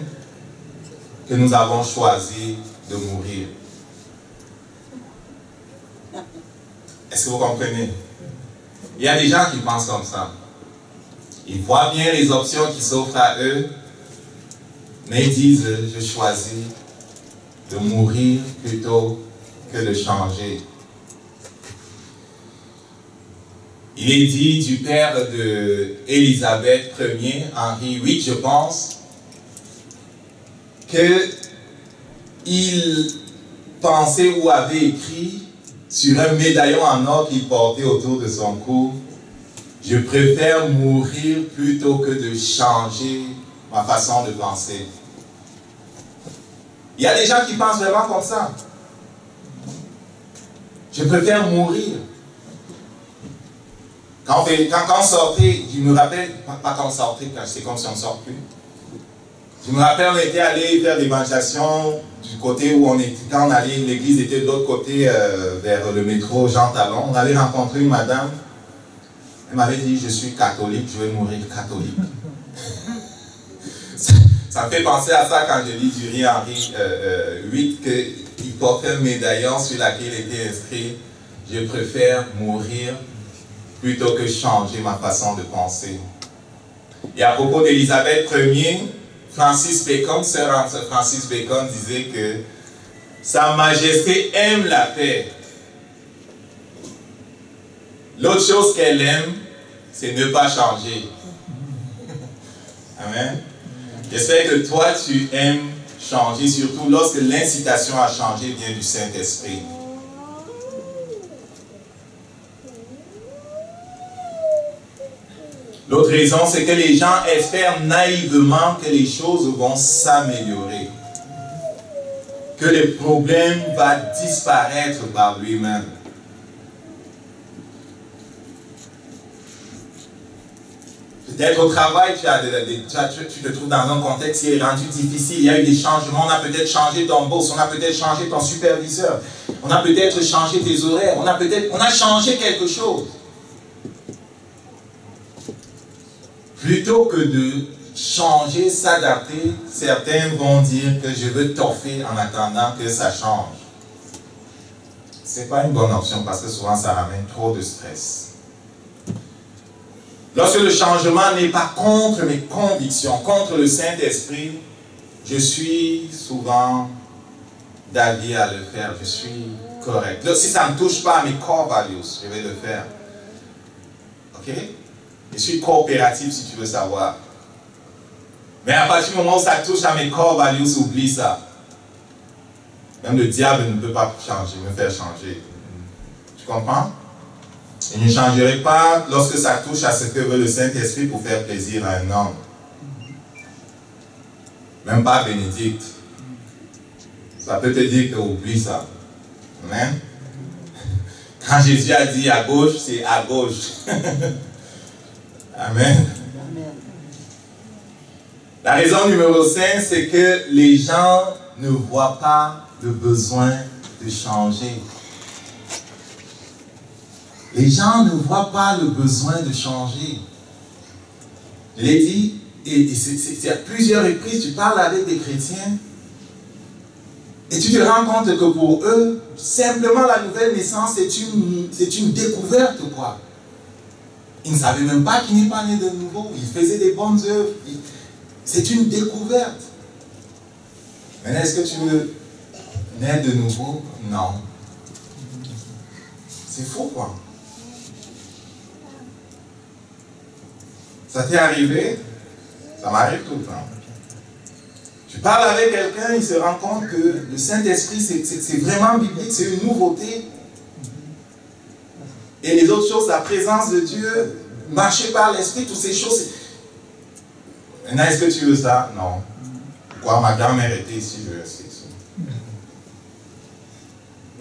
que nous avons choisi de mourir. Est-ce que vous comprenez? Il y a des gens qui pensent comme ça. Ils voient bien les options qui s'offrent à eux, mais ils disent, je choisis de mourir plutôt que de changer. Il est dit du père d'Élisabeth Ier, Henri VIII, je pense, qu'il pensait ou avait écrit sur un médaillon en or qu'il portait autour de son cou, « Je préfère mourir plutôt que de changer ma façon de penser. » Il y a des gens qui pensent vraiment comme ça. Je préfère mourir. Quand on sortait, je me rappelle, pas quand on sortait, c'est comme si on ne sort plus. Je me rappelle, on était allé faire l'évangélisation du côté où on était, quand on allait, l'église était de l'autre côté, vers le métro Jean Talon. On allait rencontrer une madame. Elle m'avait dit, je suis catholique, je vais mourir catholique. Ça me fait penser à ça quand je lis du rire Henri VIII, qu'il portait un médaillon sur lequel était inscrit « Je préfère mourir plutôt que changer ma façon de penser ». Et à propos d'Élisabeth Ier, Francis Bacon, Sir Francis Bacon disait que Sa Majesté aime la paix. L'autre chose qu'elle aime, c'est ne pas changer. Amen. J'espère que toi, tu aimes changer, surtout lorsque l'incitation à changer vient du Saint-Esprit. L'autre raison, c'est que les gens espèrent naïvement que les choses vont s'améliorer, que le problème va disparaître par lui-même. Peut-être au travail, tu te trouves dans un contexte qui est rendu difficile, il y a eu des changements, on a peut-être changé ton boss, on a peut-être changé ton superviseur, on a peut-être changé tes horaires, on a changé quelque chose. Plutôt que de changer, s'adapter, certains vont dire que je veux toffer en attendant que ça change. Ce n'est pas une bonne option parce que souvent ça ramène trop de stress. Lorsque le changement n'est pas contre mes convictions, contre le Saint-Esprit, je suis souvent d'avis à le faire, je suis correct. Donc, si ça ne touche pas à mes core values, je vais le faire. Ok? Je suis coopératif si tu veux savoir. Mais à partir du moment où ça touche à mes core values, oublie ça. Même le diable ne peut pas changer, me faire changer. Tu comprends? Je ne changerai pas lorsque ça touche à ce que veut le Saint-Esprit pour faire plaisir à un homme. Même pas Bénédicte. Ça peut te dire que oublie ça. Amen. Quand Jésus a dit à gauche, c'est à gauche. Amen. La raison numéro 5, c'est que les gens ne voient pas le besoin de changer. Les gens ne voient pas le besoin de changer. Je l'ai dit, et c'est à plusieurs reprises, tu parles avec des chrétiens, et tu te rends compte que pour eux, simplement la nouvelle naissance, c'est une découverte, quoi. Ils ne savaient même pas qu'il n'est pas né de nouveau. Ils faisaient des bonnes œuvres. C'est une découverte. Maintenant, est-ce que tu veux naître de nouveau? Non. C'est faux, quoi. Ça t'est arrivé? Ça m'arrive tout le temps. Tu parles avec quelqu'un, il se rend compte que le Saint-Esprit, c'est vraiment biblique, c'est une nouveauté. Et les autres choses, la présence de Dieu, marcher par l'Esprit, toutes ces choses. Maintenant, est-ce que tu veux ça? Non. Pourquoi ma grand-mère était ici, je vais rester ici.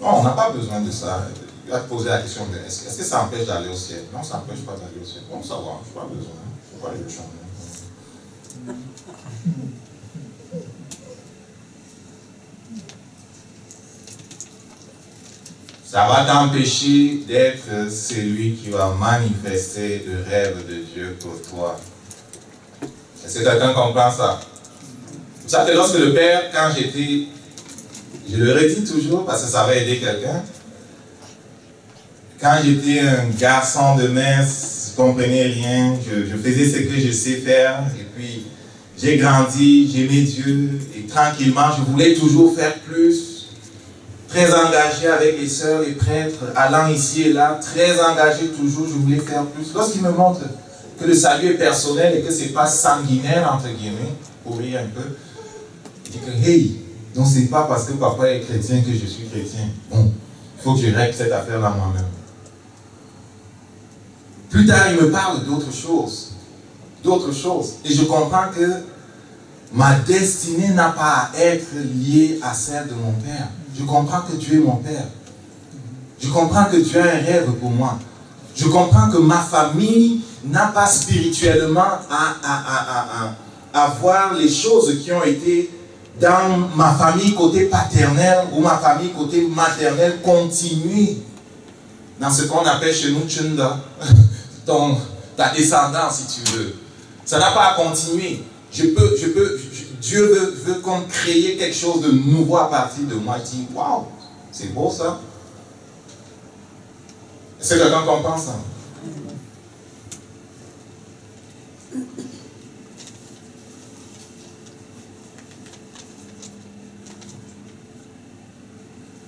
Non, on n'a pas besoin de ça. Il va te poser la question, est-ce que ça empêche d'aller au ciel? Non, ça n'empêche pas d'aller au ciel. Bon, ça va, je n'ai pas besoin. Je ne vais pas aller le changer. Ça va t'empêcher d'être celui qui va manifester le rêve de Dieu pour toi. Est-ce que quelqu'un comprend ça? Vous savez, lorsque le Père, quand j'étais, je le redis toujours parce que ça va aider quelqu'un, quand j'étais un garçon de messe, je ne comprenais rien, je faisais ce que je sais faire, et puis j'ai grandi, j'aimais Dieu, et tranquillement, je voulais toujours faire plus. Très engagé avec les sœurs, les prêtres, allant ici et là, très engagé toujours, je voulais faire plus. Lorsqu'il me montre que le salut est personnel et que ce n'est pas sanguinaire, entre guillemets, pour rire un peu, je dis que, hey, donc c'est pas parce que papa est chrétien que je suis chrétien. Bon, il faut que je règle cette affaire-là moi-même. Plus tard, il me parle d'autres choses. Et je comprends que ma destinée n'a pas à être liée à celle de mon Père. Je comprends que Dieu est mon Père. Je comprends que Dieu a un rêve pour moi. Je comprends que ma famille n'a pas spirituellement à voir les choses qui ont été dans ma famille côté paternel ou ma famille côté maternel continuer dans ce qu'on appelle chez nous Tchunda, ta descendance si tu veux. Ça n'a pas à continuer. Dieu veut qu'on crée quelque chose de nouveau à partir de moi. Je dis, waouh, c'est beau ça. Est-ce que quelqu'un comprend ça?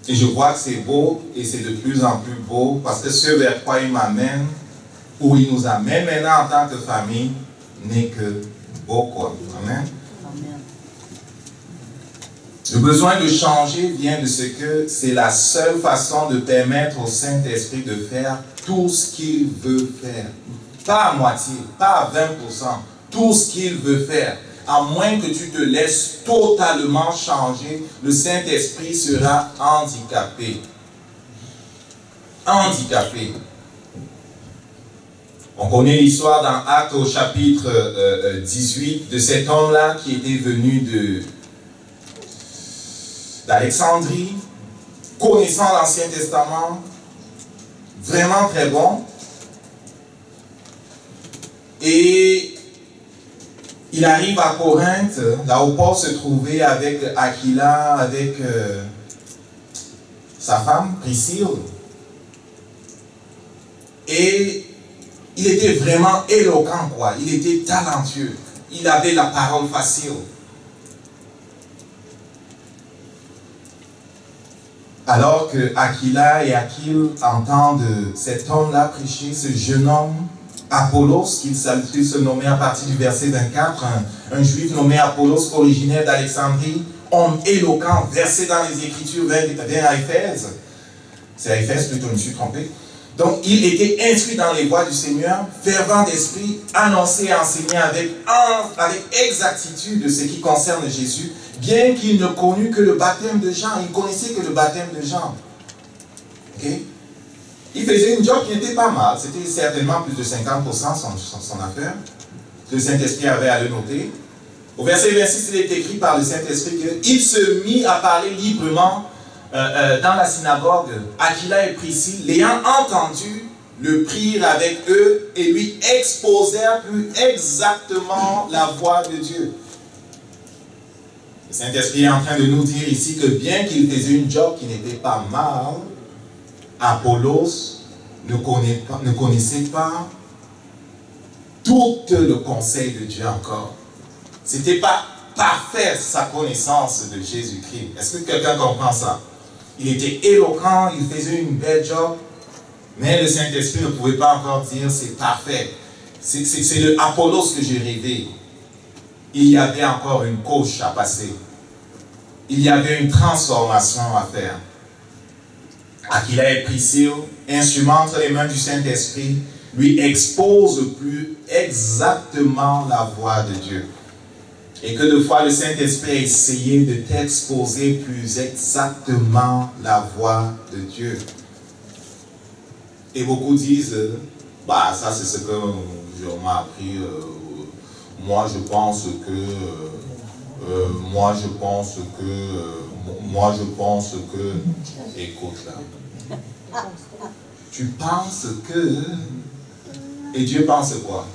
Et je vois que c'est beau et c'est de plus en plus beau parce que ce vers quoi il m'amène, où il nous amène maintenant en tant que famille, n'est que beau quoi. Amen. Le besoin de changer vient de ce que c'est la seule façon de permettre au Saint-Esprit de faire tout ce qu'il veut faire. Pas à moitié, pas à 20%, tout ce qu'il veut faire. À moins que tu te laisses totalement changer, le Saint-Esprit sera handicapé. Handicapé. On connaît l'histoire dans Actes au chapitre 18 de cet homme-là qui était venu d'Alexandrie, connaissant l'Ancien Testament, vraiment très bon. Et il arrive à Corinthe, là où Paul se trouvait avec Aquila, avec sa femme, Priscille. Et il était vraiment éloquent, quoi. Il était talentueux. Il avait la parole facile. Alors que Aquila et Aquile entendent cet homme-là prêcher, ce jeune homme, Apollos, qu'il se nommait à partir du verset 24, un juif nommé Apollos, originaire d'Alexandrie, homme éloquent, versé dans les Écritures, vient à Éphèse. C'est à Éphèse plutôt, je me suis trompé. Donc, il était instruit dans les voies du Seigneur, fervent d'esprit, annoncé et enseigné avec exactitude de ce qui concerne Jésus, bien qu'il ne connût que le baptême de Jean. Il connaissait que le baptême de Jean. Okay? Il faisait une job qui n'était pas mal. C'était certainement plus de 50% son affaire. Le Saint-Esprit avait à le noter. Au verset 26, il est écrit par le Saint-Esprit qu'il se mit à parler librement dans la synagogue. Aquila et Priscille, l'ayant entendu, le prirent avec eux et lui exposèrent plus exactement la voix de Dieu. Le Saint-Esprit est en train de nous dire ici que bien qu'il faisait une job qui n'était pas mal, Apollos ne connaissait pas tout le conseil de Dieu encore. Ce n'était pas parfait sa connaissance de Jésus-Christ. Est-ce que quelqu'un comprend ça? Il était éloquent, il faisait une belle job, mais le Saint-Esprit ne pouvait pas encore dire c'est parfait. C'est le Apollos que j'ai rêvé. Il y avait encore une couche à passer. Il y avait une transformation à faire. Aquila et Priscille, instruments entre les mains du Saint-Esprit, lui exposent plus exactement la voix de Dieu. Et que de fois le Saint-Esprit a essayé de t'exposer plus exactement la voix de Dieu. Et beaucoup disent, bah ça c'est ce que on m'a appris, moi je pense que, écoute là, tu penses que, et Dieu pense quoi?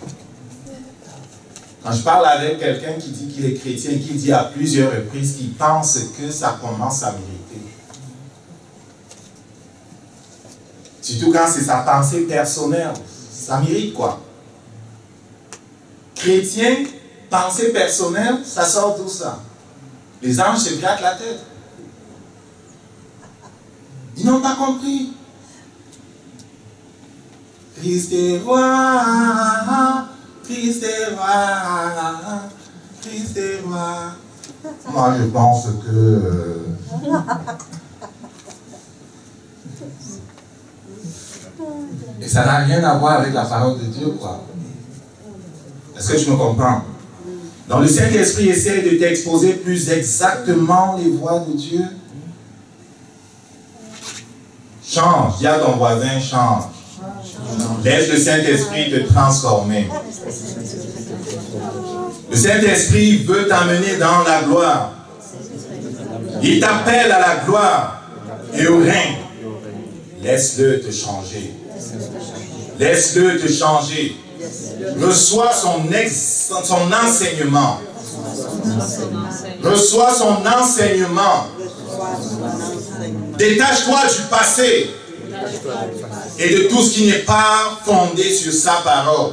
Quand je parle avec quelqu'un qui dit qu'il est chrétien et qui dit à plusieurs reprises qu'il pense que ça commence à mériter. Surtout quand c'est sa pensée personnelle, ça mérite quoi? Chrétien, pensée personnelle, ça sort d'où ça? Les anges se grattent la tête. Ils n'ont pas compris. Christ est roi, Christ est roi, Christ est roi. Moi, je pense que... Et ça n'a rien à voir avec la parole de Dieu, quoi. Est-ce que tu me comprends? Donc, le Saint-Esprit essaie de t'exposer plus exactement les voies de Dieu. Change, dis à ton voisin, change. Laisse le Saint-Esprit te transformer. Le Saint-Esprit veut t'amener dans la gloire. Il t'appelle à la gloire et au règne. Laisse-le te changer. Laisse-le te changer. Reçois son enseignement. Reçois son enseignement. Détache-toi du passé et de tout ce qui n'est pas fondé sur sa parole.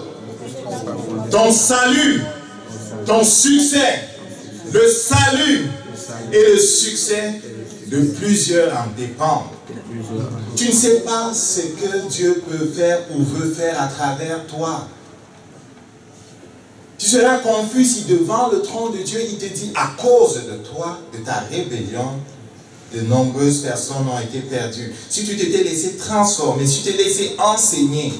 Ton salut, ton succès, le salut et le succès de plusieurs en dépendent. Tu ne sais pas ce que Dieu peut faire ou veut faire à travers toi. Tu seras confus si devant le trône de Dieu, il te dit à cause de toi, de ta rébellion, de nombreuses personnes ont été perdues. Si tu t'étais laissé transformer, si tu t'es laissé enseigner,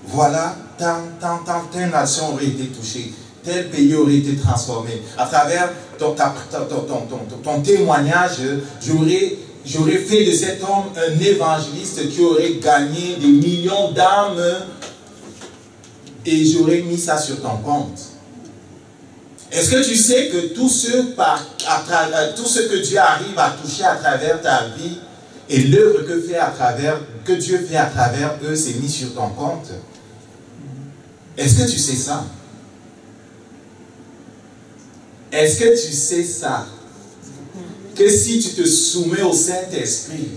voilà, telle nation aurait été touchée, tel pays aurait été transformé. À travers ton témoignage, j'aurais fait de cet homme un évangéliste qui aurait gagné des millions d'âmes et j'aurais mis ça sur ton compte. Est-ce que tu sais que tout ce que Dieu arrive à toucher à travers ta vie et l'œuvre que Dieu fait à travers eux, c'est mis sur ton compte? Est-ce que tu sais ça? Est-ce que tu sais ça? Que si tu te soumets au Saint-Esprit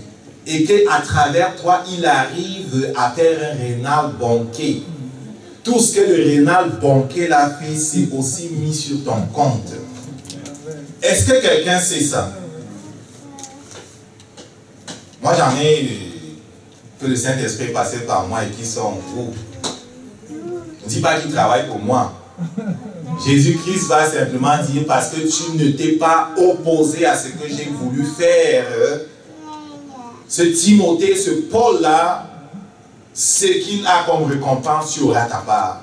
et qu'à travers toi, il arrive à faire un rénal banquet, tout ce que le rénal banquet l'a fait, c'est aussi mis sur ton compte. Est-ce que quelqu'un sait ça? Moi, j'en ai que le Saint-Esprit est passé par moi et qui sont en groupe. Je ne dis pas qu'il travaille pour moi. Jésus-Christ va simplement dire parce que tu ne t'es pas opposé à ce que j'ai voulu faire. Ce Timothée, ce Paul-là, ce qu'il a comme récompense, tu auras ta part.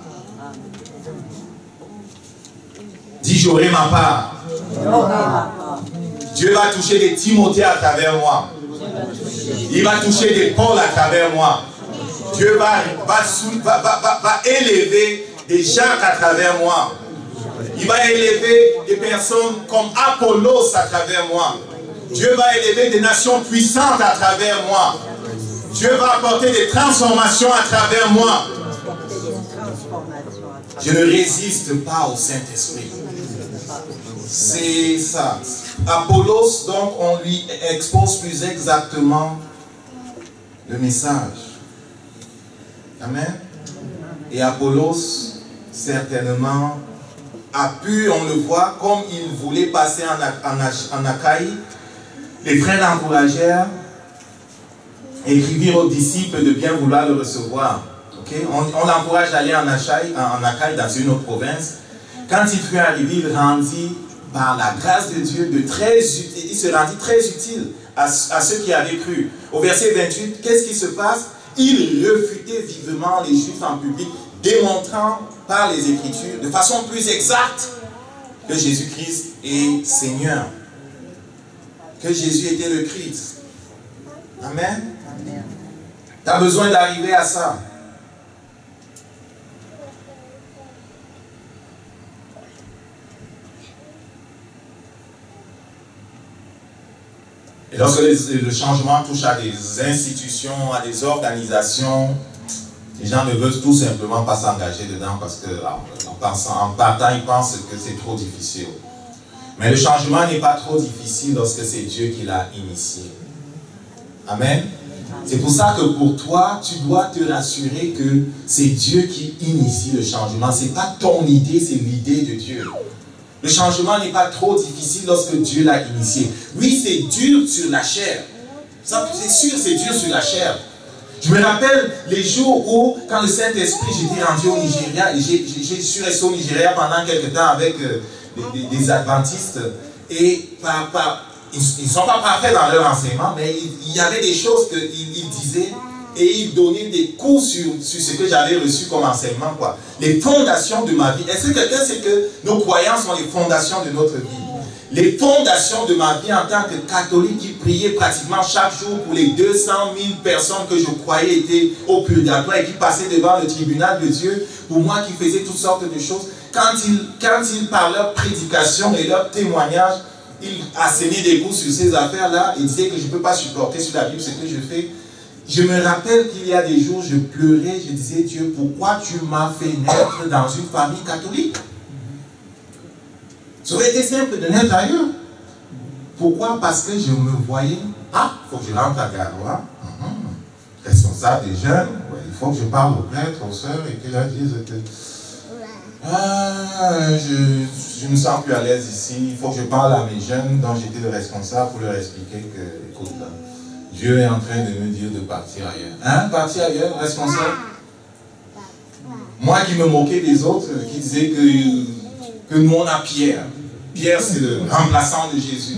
Dis, j'aurai ma part. Dieu va toucher des Timothées à travers moi. Il va toucher des pôles à travers moi. Dieu va élever des gens à travers moi. Il va élever des personnes comme Apollos à travers moi. Dieu va élever des nations puissantes à travers moi. Dieu va apporter des transformations à travers moi. Je ne résiste pas au Saint-Esprit. C'est ça. Apollos, donc, on lui expose plus exactement le message. Amen. Et Apollos, certainement, a pu, on le voit, comme il voulait passer en Achaïe, les frères l'encouragèrent, écrivirent aux disciples de bien vouloir le recevoir. Okay? On l'encourage d'aller en Achaïe, dans une autre province. Quand il fut arrivé, il rendit, par la grâce de Dieu, il se rendit très utile à ceux qui avaient cru. Au verset 28, qu'est-ce qui se passe? Il refutait vivement les Juifs en public, démontrant par les Écritures, de façon plus exacte, que Jésus-Christ est Seigneur. Que Jésus était le Christ. Amen. Tu as besoin d'arriver à ça. Et lorsque le changement touche à des institutions, à des organisations, les gens ne veulent tout simplement pas s'engager dedans parce qu'en partant, ils pensent que c'est trop difficile. Mais le changement n'est pas trop difficile lorsque c'est Dieu qui l'a initié. Amen. C'est pour ça que pour toi, tu dois te rassurer que c'est Dieu qui initie le changement. Ce n'est pas ton idée, c'est l'idée de Dieu. Le changement n'est pas trop difficile lorsque Dieu l'a initié. Oui, c'est dur sur la chair. C'est sûr, c'est dur sur la chair. Je me rappelle les jours où, quand le Saint-Esprit, j'étais rendu au Nigeria, et je suis resté au Nigeria pendant quelques temps avec des adventistes, et ils ne sont pas parfaits dans leur enseignement, mais il y avait des choses qu'ils disaient, et ils donnaient des cours sur ce que j'avais reçu comme enseignement, quoi. Les fondations de ma vie. Est-ce que quelqu'un sait que nos croyances sont les fondations de notre vie? Les fondations de ma vie en tant que catholique qui priait pratiquement chaque jour pour les 200 000 personnes que je croyais étaient au purgatoire et qui passaient devant le tribunal de Dieu, pour moi qui faisais toutes sortes de choses. Quand ils par leur prédication et leur témoignage, ils assénaient des coups sur ces affaires-là et disaient que je ne peux pas supporter sur la Bible ce que je fais. Je me rappelle qu'il y a des jours, je pleurais, je disais, Dieu, pourquoi tu m'as fait naître dans une famille catholique? Ça aurait été simple de naître ailleurs. Pourquoi? Parce que je me voyais, il faut que je rentre à Garoua, responsable des jeunes, il faut que je parle aux prêtres, aux sœurs, et qu'ils leur disent que je me sens plus à l'aise ici, il faut que je parle à mes jeunes dont j'étais le responsable pour leur expliquer que, écoute, là, Dieu est en train de me dire de partir ailleurs. Partir ailleurs, responsable? Moi qui me moquais des autres, qui disaient que nous on a Pierre. Pierre c'est le remplaçant de Jésus.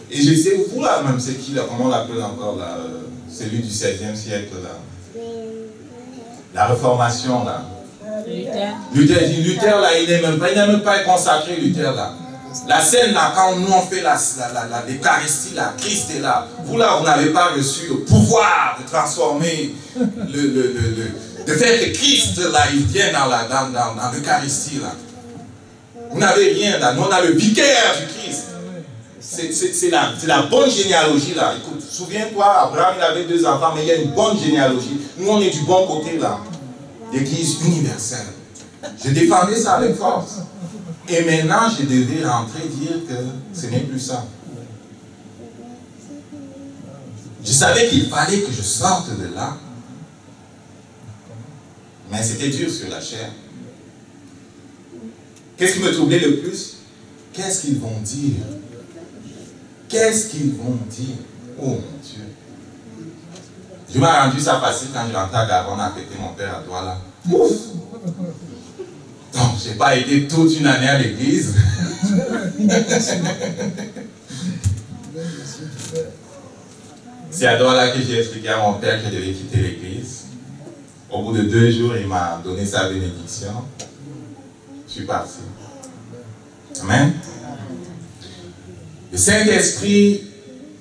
Et je sais, vous là même, c'est qui là, comment on l'appelle encore là, celui du 16e siècle là. La Réformation là. Luther là, il n'est même pas consacré, Luther là. La scène là, quand nous on fait l'Eucharistie là, Christ est là. Vous là, vous n'avez pas reçu le pouvoir de transformer, de faire que Christ là, il vienne dans l'Eucharistie là. Vous n'avez rien là. Nous on a le vicaire du Christ. C'est la bonne généalogie là. Écoute, souviens-toi, Abraham il avait 2 enfants, mais il y a une bonne généalogie. Nous on est du bon côté là. L'Église universelle. Je défendais ça avec force. Et maintenant, je devais rentrer dire que ce n'est plus ça. Je savais qu'il fallait que je sorte de là. Mais c'était dur sur la chair. Qu'est-ce qui me troublait le plus? Qu'est-ce qu'ils vont dire? Qu'est-ce qu'ils vont dire? Oh mon Dieu. Je m'ai rendu ça facile quand je rentrais à Gabon, on a fêté mon père à Douala. Ouf! Donc, je n'ai pas été toute une année à l'église. C'est à Douala que j'ai expliqué à mon père que je devais quitter l'église. Au bout de 2 jours, il m'a donné sa bénédiction. Je suis parti. Amen. Le Saint-Esprit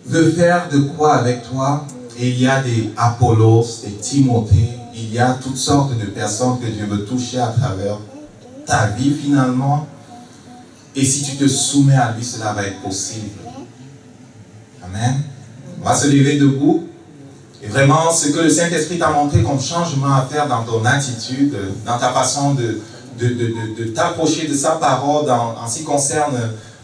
veut faire de quoi avec toi? Et il y a des Apollos, des Timothée, il y a toutes sortes de personnes que Dieu veut toucher à travers ta vie finalement. Et si tu te soumets à lui, cela va être possible. Amen. On va se lever debout. Et vraiment, ce que le Saint-Esprit t'a montré comme changement à faire dans ton attitude, dans ta façon de t'approcher de sa parole en ce qui concerne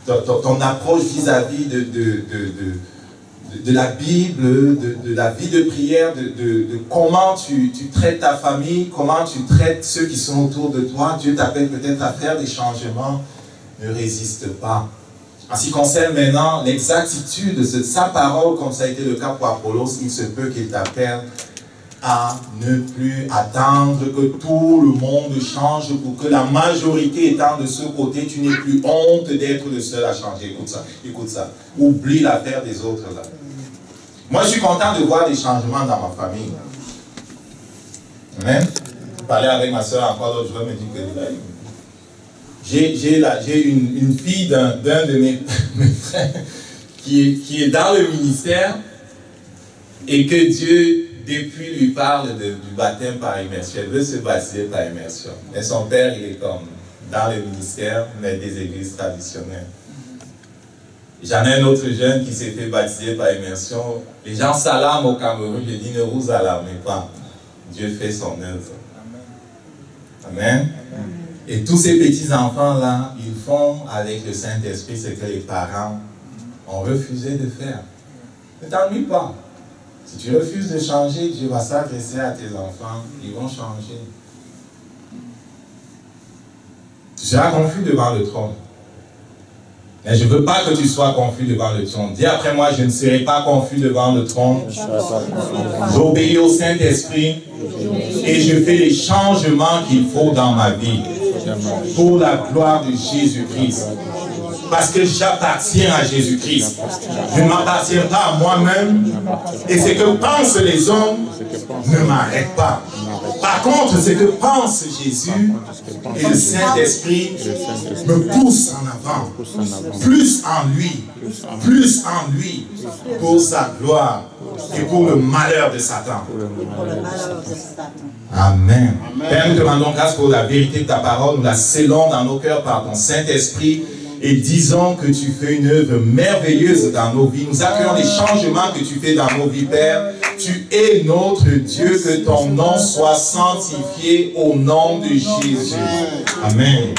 ton approche vis-à-vis de la Bible, de la vie de prière, de comment tu traites ta famille, comment tu traites ceux qui sont autour de toi. Dieu t'appelle peut-être à faire des changements. Ne résiste pas. En ce qui concerne maintenant l'exactitude de sa parole, comme ça a été le cas pour Apollos, il se peut qu'il t'appelle à ne plus attendre que tout le monde change pour que la majorité étant de ce côté, tu n'aies plus honte d'être le seul à changer. Écoute ça, écoute ça. Oublie l'affaire des autres là. Moi, je suis content de voir des changements dans ma famille. Amen. Je parlais avec ma soeur encore l'autre jour, elle me dit que j'ai une fille d'un de mes frères qui est dans le ministère et que Dieu, depuis, lui parle du baptême par immersion. Elle veut se baptiser par immersion. Et son père, il est comme dans le ministère, mais des églises traditionnelles. J'en ai un autre jeune qui s'est fait baptiser par immersion. Les gens s'alarment au Cameroun. Je dis, ne vous alarmez pas. Dieu fait son œuvre. Amen. Et tous ces petits-enfants-là, ils font avec le Saint-Esprit ce que les parents ont refusé de faire. Ne t'ennuie pas. Si tu refuses de changer, Dieu va s'adresser à tes enfants. Ils vont changer. Tu seras confus devant le trône. Mais je ne veux pas que tu sois confus devant le trône. Dis après moi, je ne serai pas confus devant le trône. J'obéis au Saint-Esprit et je fais les changements qu'il faut dans ma vie pour la gloire de Jésus-Christ. Parce que j'appartiens à Jésus-Christ. Je ne m'appartiens pas à moi-même. Et ce que pensent les hommes ne m'arrête pas. Par contre, ce que pense Jésus et le Saint-Esprit me pousse en avant. Plus en lui, pour sa gloire et pour le malheur de Satan. Amen. Père, nous te demandons grâce pour la vérité de ta parole. Nous la scellons dans nos cœurs par ton Saint-Esprit. Et disons que tu fais une œuvre merveilleuse dans nos vies. Nous accueillons les changements que tu fais dans nos vies, Père. Tu es notre Dieu, que ton nom soit sanctifié au nom de Jésus. Amen.